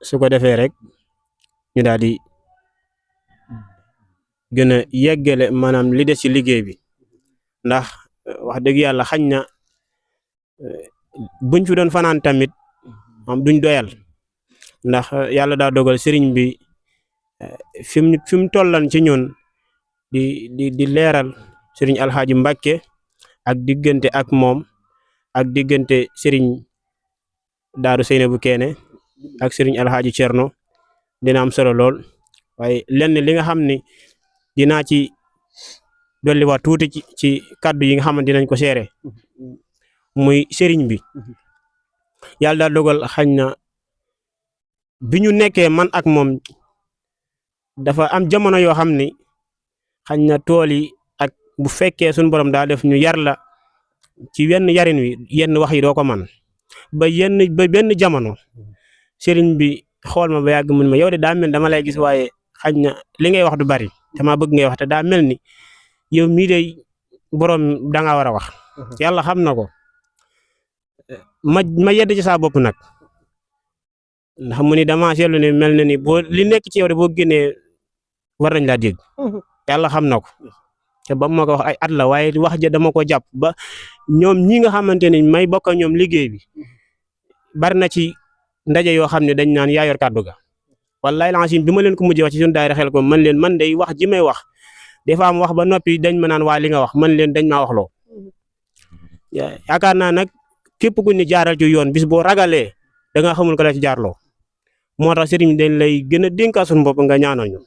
su ko defee rek ñu daal di gën a yeggale maanaam li des ci liggéey bi ndax wax dëgg yàlla xañ na buñ fi doon fanaan tamit moom duñ doyal ndax yàlla daa dogal sëriñ bi fi mu tollan ci ñun di leeral sëriñ Alxaaji Mbàkke ak diggante ak moom ak diggante sëriñ Daaru Seynabu Keene ak sëriñ Alxaaji Cerno dina am solo lool waaye lenn li nga xam ni dinaa ci dolli waat tuuti ci kàddu yi nga xamante dinañ ko seere muy sëriñ bi yàlla daa dogal xañ na bi ñu nekkee man ak moom dafa am jamono yoo xam ni xañ na tool yi ak bu fekkee suñu borom daa def ñu yar la ci wenn yarin wi yenn wax yi doo ko man ba benn jamono sëriñ bi xool ma ba yàgg mun ma yow de daa mel dama lay gis waaye xañ na li ngay wax du bari dama bëgg ngay wax te daa mel ni yow mii de borom da nga war a wax yàlla xam na ko ma yedd ci saa bopp nag ndax mu ni dama seetlu ne mel na ni boo li nekk ci yow de boo génnee war nañ laa dégg yàlla xam na ko te ba ma ko wax ay at la waaye wax ja dama ko jàpp ba ñoom ñi nga xamante ni may bokk ak ñoom liggéey bi bari na ci ndaje yoo xam ne dañ naan yaa yor kàddu ga wallaay lancim bi ma leen ko mujjee wax ci suñu daayira Xelcom man leen man day wax ji may wax des fois am wax ba noppi dañ ma naan waa li nga wax man leen dañ maa wax loo yaakaar naa nag képp ku ni jaaral ci yoon bis boo ragalee da nga xamul ko la ci jaarloo moo tax sëriñ dañ lay gën a dénkaa suñu bopp nga ñaanal ñu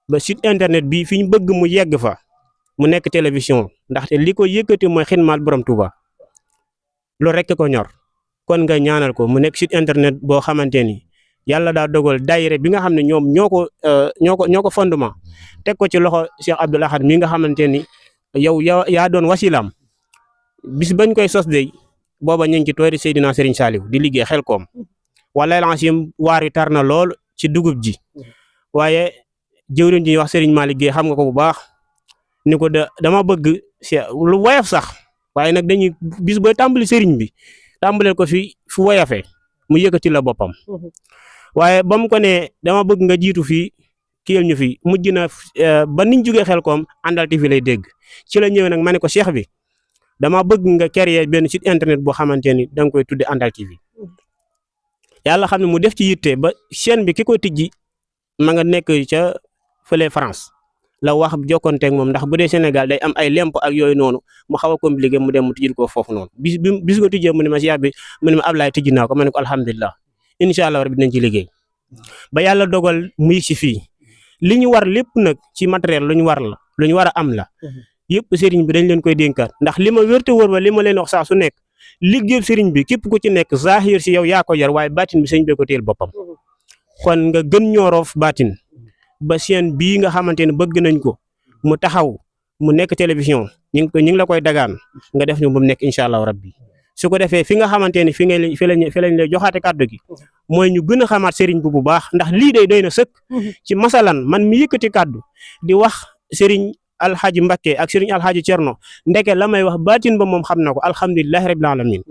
ba site internet bi fi ñu bëgg mu yegg fa mu nekk télévision ndaxte li ko yëkkati mooy xidmaal borom Touba loolu rek ko ñor kon nga ñaanal ko mu nekk site internet boo xamante ni yàlla daa dogal daayira bi nga xam ne ñoom ñoo ko fondement teg ko ci loxo Cheikh Abdoul Ahad mi nga xamante ni yow yaa doon wasilaam bis bañ koy sos de booba ñu ngi ci toori Seydina Serigne Saliou di liggéey Xelcom wallaay lancim waar yi tar na lool ci dugub ji waaye jëwriñ ji wax Serigne Malick Guèye xam nga ko bu baax ni ko dama bëgg lu woyof sax waaye nag dañuy bis booy tàmbali Serigne bi tàmbaleel ko fi fu woyofee mu yëkkati la boppam waaye ba mu ko ne dama bëgg nga jiitu fii kiyel ñu fi mujj na ba niñ jógee Xelcom Àndal TV lay dégg ci la ñëwee nag ma ne ko Cheikh bi dama bëgg nga créer benn site internet boo xamante ni da nga koy tudde Àndal TV yàlla xam ne mu def ci yitte ba chaîne bi ki koy tijji ma nga nekk ca fële France la wax jokkonteeg moom ndax bu dee Sénégal day am ay lemp ak yooyu noonu mu xaw a compliqué mu dem mu tijjil ko foofu noonu bis ko tijjee mu ne ma Cheikh bi mu ne ma Ablaye tijji naa ko ma ne ko alhamdulilah incha allah rabbi dinañ ci liggéey ba yàlla dogal muy si fii li ñu war lépp nag ci matériel lu ñu war a am la yëpp sëriñ bi dañ leen koy dénkaat ndax li ma wérte wër ba li ma leen wax saa su nekk liggéey sëriñ bi képp ku ci nekk zahir si yow yaa ko yar waaye baatin bi sëriñ bi ko téel boppam kon nga gën ñoroof baatin ba seen bii nga xamante ne bëgg nañ ko mu taxaw mu nekk télévision ñu ngi la koy dagaan nga def ñu ba mu nekk incha allah rabbi su ko defee fi nga xamante ne fi lañ lay joxaate kàddu gi mooy ñu gën a xamaat sëriñ bi bu baax ndax lii day doy na sëkk ci masalan man mi yëkkati kàddu di wax sëriñ Alxaaji Mbàkke ak sëriñ Alxaaji Cerno ndeke la may wax baatin ba moom xam na ko alhamdulilahi rabbil alamin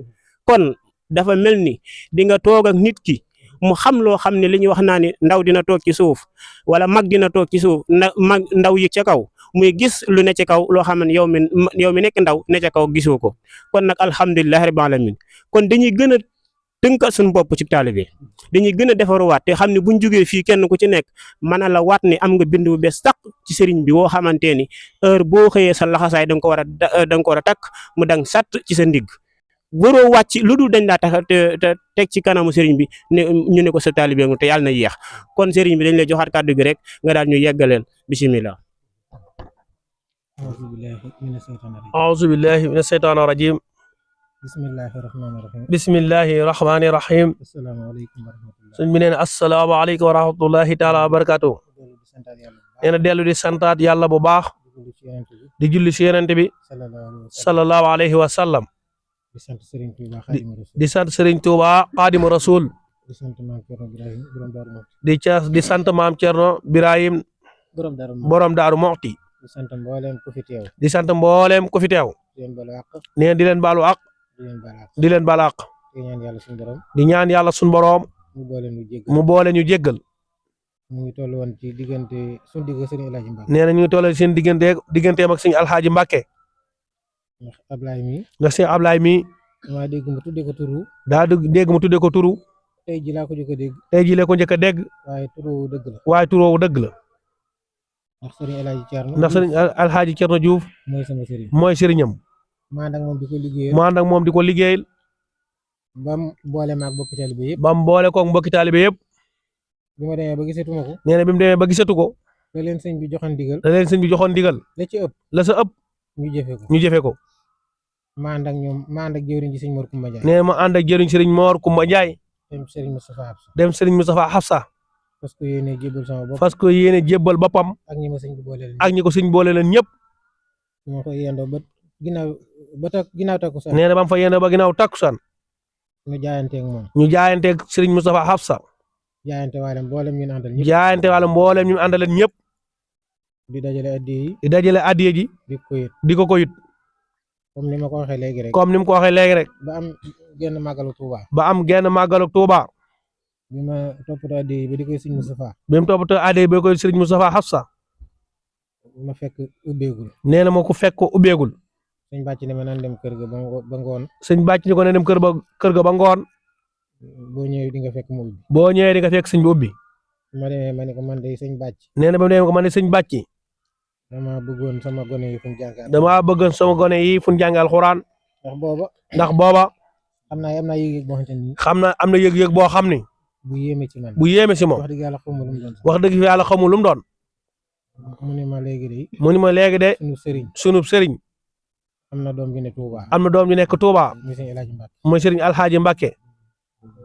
kon dafa mel ni di nga toog ak nit ki mu xam loo xam ne li ñuy wax naa ni ndaw dina toog ci suuf wala mag dina toog ci suuf ndaw yëg ca kaw muy gis lu ne ci kaw loo xam ne yow mi nekk ndaw ne ca kaw gisoo ko kon nag alhamdulilahi rabbil alamin kon dañuy gën a tënkat suñu bopp ci taalibe dañuy gën a defaruwaat te xam ne buñ jugee fii kenn ku ci nekk mën a la waat ni am nga bind bu bees sax ci sëriñ bi woo xamante ni heure boo xëyee sa laxasaay da nga ko war a takk mu dang sàtt ci sa ndigg waroo wàcc lu dul dañ laa tax te teg ci kanamu sëriñ bi ne ñu ne ko sa taalibe te yàlla na yéex kon sëriñ bi dañ lay joxaat kàddu gi rek nga daal ñu yeggaleel bisimilah. auzu billahi mina shaytaani rajim bismillahi rahmaani rahim suñ bi nee na asalaamaaleykum wa rahmatullahi taala wa barakatuh nee na dellu di santaat yàlla bu baax di julli si yonent bi sallallahu alayhi wa sallam di sant Serigne Touba Xaadimu Rasul di sant maam Cerno Birahim borom Daaru Muxti di sant mboolem ku fi teew nee di leen baalu ak di leen balaq di ñaan yàlla suñu borom mu boole ñu jéggal mu ngi toll woon ci diggante suñu digg sëriñ Alaaji Mbàkke nee na ñu ngi toll seen digganteem ak sëñ Alxaaji Mbàkke ndax Ablaye mi ndax sëñ Ablaye mi maa dégg mu tuddee ko turu daa dégg mu tuddee ko turu tey ji laa ko jëkk a dégg tey jii la ko njëkk a dégg waaye turu dëgg la waaye turu woowu dëgg la ndax sëriñ Alaaji Cerno ndax sëriñ Alxaaji Cerno Juuf mooy sama sëriñ mooy sëriñam ma ànd ak moom di ko liggéeyal mu ànd ak moom di ko liggéeyal bam boole maag bokki taalibe yëpp ba mu boole koog mbokki taalibe yëpp bi ma demee ba gisatuma ko nee na bi mu demee ba gisatu ko da leen sëñ bi joxoon digal da leen sëñ bi joxoon digal la ci ëpp la sa ëpp ñu jëfe ko ñu jëfe ko ma ànd ak ñoom ma ànd ak jëwriñ ji sëñ Mor Kumba Njaay nee na ma ànd ak jëriñ sëriñ Moor Kumba Njaay dem sëriñ Moustapha Absa dem sëriñ Moustapha Xafsa parce que yéene jébbal sama bopp parce que yéene jébbal boppam ak ñi ma sëñ bi boole leen ak ñi ko sëñ boole leen ñëpp ma koy yendoo ba ginnaaw takku sax nee na ba mu fa yéene ba ginnaaw takkusaan ñu jaayanteeg moom ñu jaayanteeg sëriñ Moustapha Xafsa jaayante waale mboolem ñu àndal ñëpp jaayante wala mboolem ñu àndaleen ñëpp di dajale addiya yi di dajale addiya ji di ko yët di ko yit comme ni ma ko waxee léegi rek comme ni mu ko waxee léegi rek ba am genn màggalu Touba ba am genn màggalu Tuuba bi ma toppatoo addiya yi ba di koy sëñ Moustapha bi mu toppatoo addiya bi koy sëriñ Moustapha Xafsa ma fekk ubbeegul nee na ma ko fekk ko ubbeegul sëñ bàcc ne ma naan dem kër ga ba ngoon sëñ bàcc ni ko ne dem kër ga ba ngoon boo ñëwee di nga fekk mu ubbi boo ñëwee di nga fekk sëñ bi ubbi ma demee ma ne ko man de sëñ bàcc nee na ba mu demee ko man ne sëñ bàcc dama bëggoon sama gone yi fu ñu jàngal damaa bëgg sama gone yi fu ñu jàngal alxuraan ndax booba xam naa am naa yëg-yëg boo xamante ni xam na am na yëg-yëg boo xam ni bu yéeme ci man bu yéeme si moom wax dëgg yàlla xamul lu mu doon wax dëgg fi yàlla xamul lu mu doon mu ne ma léegi de mu ni ma léegi de sunu sëriñ sunu sëriñ am na doom ju ne Touba am na doom ju nekk Touba muy sëñ El Hadj Mbacke mooy sëriñ Alxaaji Mbàkke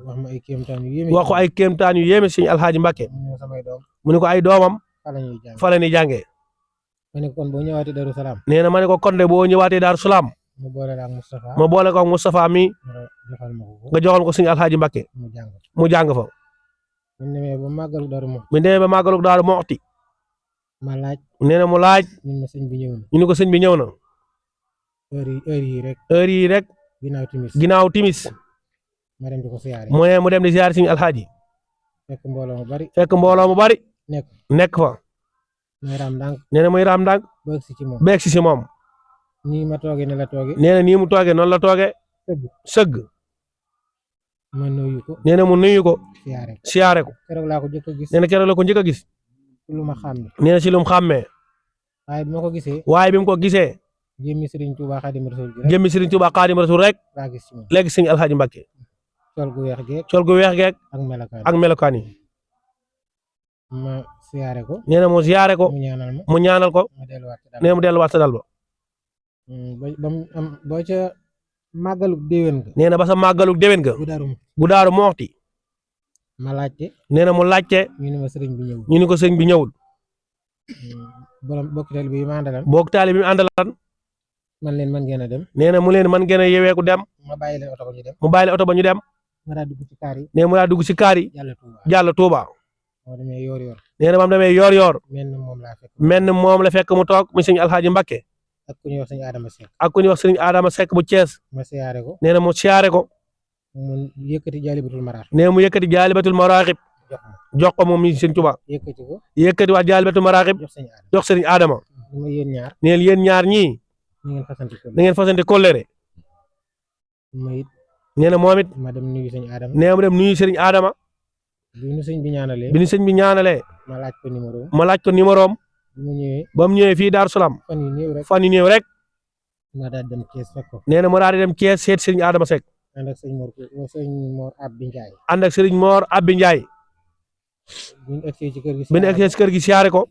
wax ma ay kéemtaan yu yéeme wax ko ay kéemtaan yu yéeme sëriñ Alxaaji Mbàkke mu ne samay doom mu ni ko ay doomam fa la ñuy jàng fa la ñuy jàngee ma ne ko kon boo ñëwaatee Darou Salaam nee na ma ne ko kon de boo ñëwaatee Daaru Salaam mu boole la ak Moustapha ma boole ko ak Moustapha mi joxal ma ko nga joxal ko sëriñ Alxaaji Mbàkke mu jàng mu jàng fa bu ñu demee ba màggalu Darou Mouhty bu ñu demee ba màggalu Daaru Muxti ma laaj nee na mu laaj ñun ma sëñ bi ñëw na ñu ni ko sëñ bi ñëw na heure yi rek ginnaaw timis ma dem di ko siyaare mu dem di siyaare sëriñ Alxaaji fekk mbooloo mu bari nekk fa muy raam ndànk nee na muy raam ndànk ba egsi ci moom ba egsi si moom nii ma toogee ne la toogee nee na nii mu toogee noonu la toogee sëgg ma nuyu ko nee na mu nuyu ko siyaare ko keroog laa ko njëkk a gis nee na keroog la ko njëkk a gis lu ma xàmme nee na si lu mu xàmmee waaye bi ma ko gisee waaye bi mu ko gisee jëmmi Sëriñ Tuubaa Xaadimu Rasuul jëmmi Sëriñ Tuubaa Xaadimu Rasuul rek laa gis ci moom léegi sëriñ Alxaaji Mbàkke col gu weex geeg ak melokaan yi ma siyaare ko nee na mu siyaare ko mu ñaanal ko nee mu delluwaat sa dal ba boo ca màggalug déwén ga nee na ba sa màggalug déwén ga bu Daaru Muxti ma laajte nee na mu laajte ñu ni ma sëriñ bi ñëwul ñu ni ko sëriñ bi ñëwul borom bokk taalibe bi ma àndalan bokk taalibe bi mu àndalan man leen man ngeen a dem nee na mu leen man ngeen a yeweeku dem ma bàyyi leen oto ba ñu dem mu bàyyi leen oto ba ñu dem ma daa dugg ci kaar yi nee mu daa dugg ci kaar yi jàll Tuuba moo demee yoor nee na ba mu demee yoor menn moom la fekk mu toog mu sëriñ Alxaaji Mbàkke ak ku ñuy wax sëriñ Adama Seck ak ku ñuy wax sëriñ Adama Seck bu Cees ma siyaare ko nee na mu siyaare ko mu yëkkati jaalibatul maraaxib nee mu yëkkati jaalibatul maraaxib jox ko moom mi sëriñ Tuuba yëkkati waa jaalibatul maraaxib jox sëriñ Adama neen yéen ñaar ñii na ngeen fasante kóllëre nee na moom it ma dem nuyu sëriñ Adama nee mu dem nuyu sëriñ Adama bi nu sëñ bi ñaanalee ma laaj ko numéro am ba mu ñëwee fii Daaru Salaam fan yu néew rek ma daal dem Thiès fekk ko nee na mu daal di dem Thiès seet sëriñ Adama Seck ànd ak sëriñ Mor Abbi Ndiaye ànd ak sëriñ Mor Abbi Ndiaye bu ñu egsee ci kër gi siyaare ko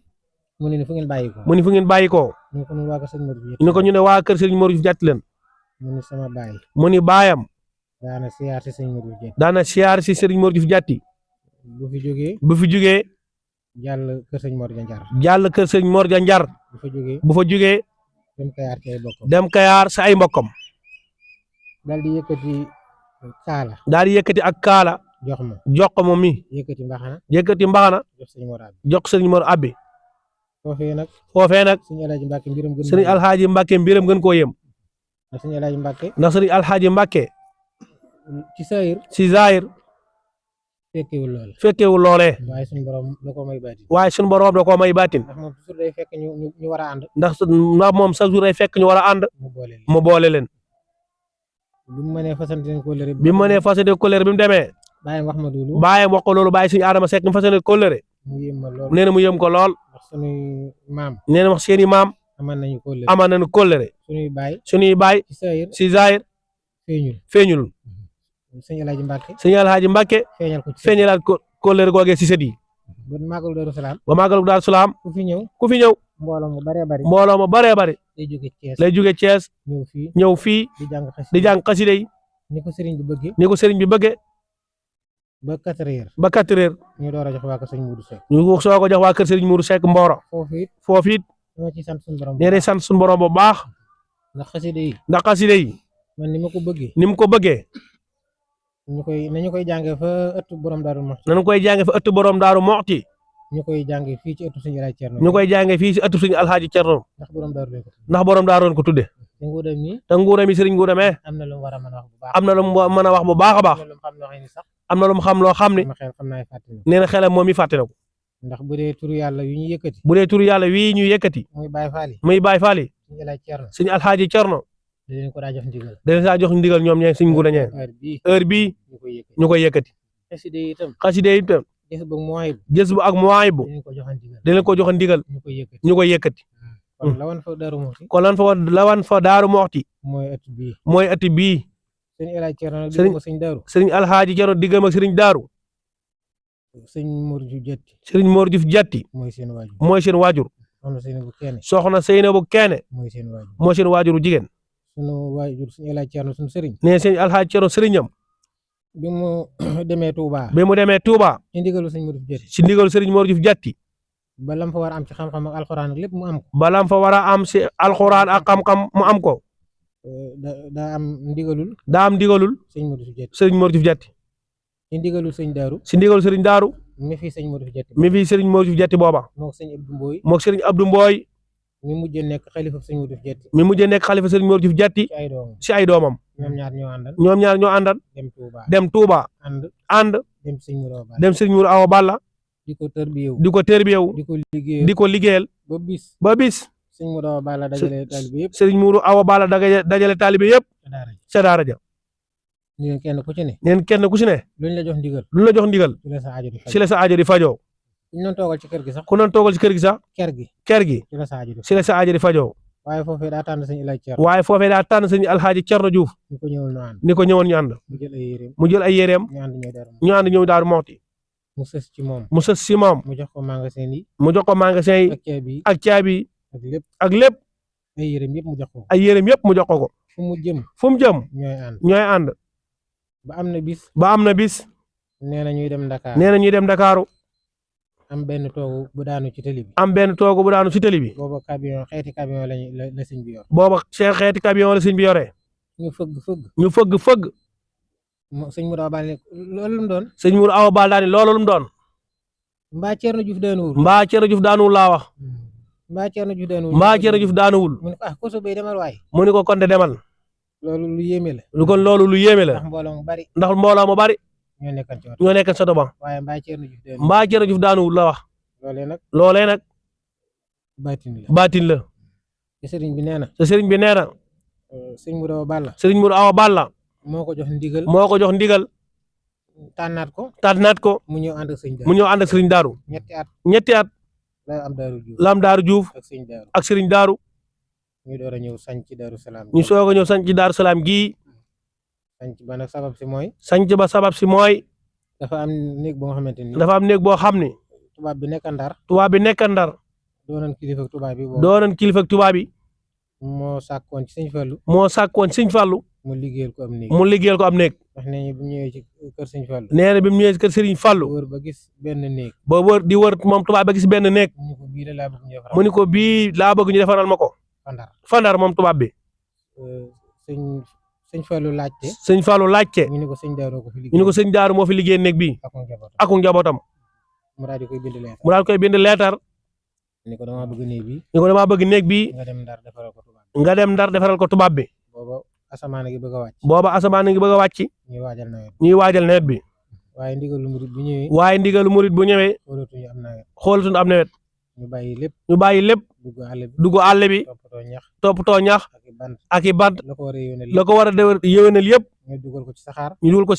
mu ne fu ngeen bàyyi ko mu ne fu ngeen bàyyi ko ñu ko ñu ne waa kër sëriñ Mor Diouf jàtt leen mu ne sama baay mu ni baayam daana siyaar si sëriñ Mor Diouf jàtti bu fi jógee jàll kër sëriñ Mor ja Njar kër sëriñ Mor ja Njar bu fa jógee dem Kayaar sa ay mbokkam daal di yëkkati ak kaala jox ko moom mi yëkkati mbaxana jox sëriñ Mor Abbi foofee nag sëriñ Alxaaji Mbàkke mbiram gën koo yem ndax sëriñ Alxaaji Mbàkke ci zaahir fekkewul loolee waaye suñu borom da koo may baatin. waaye suñu borom da koo may baatin ndax moom toujours day fekk ñu war a ànd. ndax moom chaque jour day fekk ñu war a ànd mu boole leen bi mu mënee fasante kóllëre bi mu mënee fasante kóllëre bi mu demee bàyyam wax ma loolu bàyyam wax ko loolu bàyyi suñu Adama Seck mu fasante kóllëre mu yëm ma lool nee na mu yëm ko lool ndax suñuy maam nee na wax seeni maam aman nañu kóllëre suñuy baay si Zahir feeñul sëñ Alaaji Mbàkke sëñ Alaaji Mbàkke feeñalaat kóllëre googee si sët yi ba màggalu Daaru Salaam ba màggalu Daaru Salaam ku fi ñëw mbooloo mu baree bari lay jóge Thiès ñëw fii di jàng xasida yi ni ko sëriñ bi bëggee ba 4 heures ñu door a jox waa kër sëriñ Moudou Seck ñu soog a jox waa kër sëriñ Moudou Seck Mboro foofu it dama ci sant suñu borom nee day sant suñu borom bu baax ndax xasida yi man ni mu ko bëggee nañu koy jàngee fa ëttu borom Daaru Moxti nañu koy jàngee fa ëttu borom Daaru Moxti ñu koy jàngee fii ci ëttu suñu Alaaji Cerno ñu koy jàngee fii ci ëttu suñu Alaaji Cerno ndax borom Daaru ko tudde te nguuram yi sëriñ nguuram am na lu mu mën a wax bu baax a baax am na lu mu xam loo xam ne nee na xelam moom i fàtte na ko ndax bu dee turu yàlla yu ñu yëkkati bu dee turu yàlla wii ñu yëkkati muy Baay Faal yi suñu Alaaji Cerno da leen ko daa jox ndigal ñoom ñee suñ nguur ñee heure bii ñu koy yëkkati xaside itam gës bu ak Muwaahibu da leen ko jox ndigal ñu koy yëkkati kon lawan fa Daaru Moxti mooy ëtt bii sëriñ Alaaji Cerno diggam ak sëriñ Daaru sëriñ Mor Diouf Jatti mooy seen waajur soxna Seynabu Keene mooy seen waajuru jigéen sunu waajur sëñ Alaaji Cerno sunu sëriñ nee sëñ Alaaji Cerno sëriñam bi mu demee Touba ci ndigalu sëriñ Mor Diouf Jatti ba lam fa war a am ci xam-xam ak alxuraan ak lépp mu am ko ba lam fa war a am ci alxuraan ak xam-xam mu am ko daa am ndigalul sëriñ Mor Diouf Jatti ci ndigalul sëñ Daaru mi fi sëñ Mor Diouf Jatti booba mook sëriñ Abdou Mboy mi mujjee nekk xalifa sëriñ Mor Diouf Jatti ci ay doomam ñoom ñaar ñoo àndal dem Touba ànd dem sëriñ Mourou Awa Balla di ko tërbiyewu di ko liggéeyal ba bis sëriñ Mourou Awa Balla dajale taalibe yëpp ca daara ja neen kenn ku ci ne luñ la jox ndigal ci la sa aajo di fajoo ku doon toogal ci kër gi sax kër gi ci la sa aajo di fajoo waaye foofee daa tànn sëñ Alaaji Cerno Diouf ni ko ñëwoon ñu ànd mu jël ay yéreem ñu ànd ñëw Daaru Moxti mu sës ci moom mu jox ko magasin yi ak caabi ak lépp ay yéreem yëpp mu jox ko fu mu jëm ñooy ànd ba am na bis nee na ñuy dem Ndakaaru am benn toogu bu daanu ci tëli bi booba xeeti camion la sëñ bi yor xeeti camion la sëñ bi yore ñu fëgg sëñ Mourou Awa Balla loolu lu mu doon sëñ Mourou Awa Balla daani loolu lu mu doon mbaa Cerno Diouf daanuwul laa wax mbaa Cerno Diouf daanuwul mu ne ko ko so bay demal waay mu ne ko kon de demal loolu lu yéeme la ndax mbooloo mu bari ñoo nekkan sa doba waaye mbaa Cerno Diouf daanuwul la wax loolee nag baatin la te sëriñ bi nee na sëriñ Mourou Awa Balla moo ko jox ndigal tànnaat ko mu ñëw ànd ak sëriñ Daaru ñetti at la am Daaru Diouf ak sëriñ Daaru ñu soog a ñëw sañ ci Daaru Salaam gii sanc ba sabab si mooy dafa am néeg boo xam ne tubaab bi nekk Ndar doonan kilifa tubaab bi moo sàkkoon ci sëñ Fallu mu liggéeyal ko am néeg ndax nee na bi mu ñëwee ci kër sëriñ Fallu wër ba gis benn néeg di wër moom tubaab ba gis benn néeg mu ni ko bii laa bëgg ñu defaral ma ko Fandar moom tubaab bi sëñ Fallu laajte ñu ne ko sëñ Daaru moo fi liggéey néeg bi ak njabootam mu daal koy bind leetar ni ko damaa bëgg néeg bi nga dem Ndar defaral ko tubaab bi booba asamaan a ngi bëgg a wàcc ñuy waajal nawet bi waaye ndigalu murit bu ñëwee waaye ndigalu murit bu ñëwee xoolatuñu am nawet xoolatuñu am nawet ñu bàyyi lépp ñu bàyyi lépp dugg àll bi toppatoo ñax ak i bant la ko war a la ko war a yéwénal yëpp ñu dugal ko ci saxaar ñu dugal ko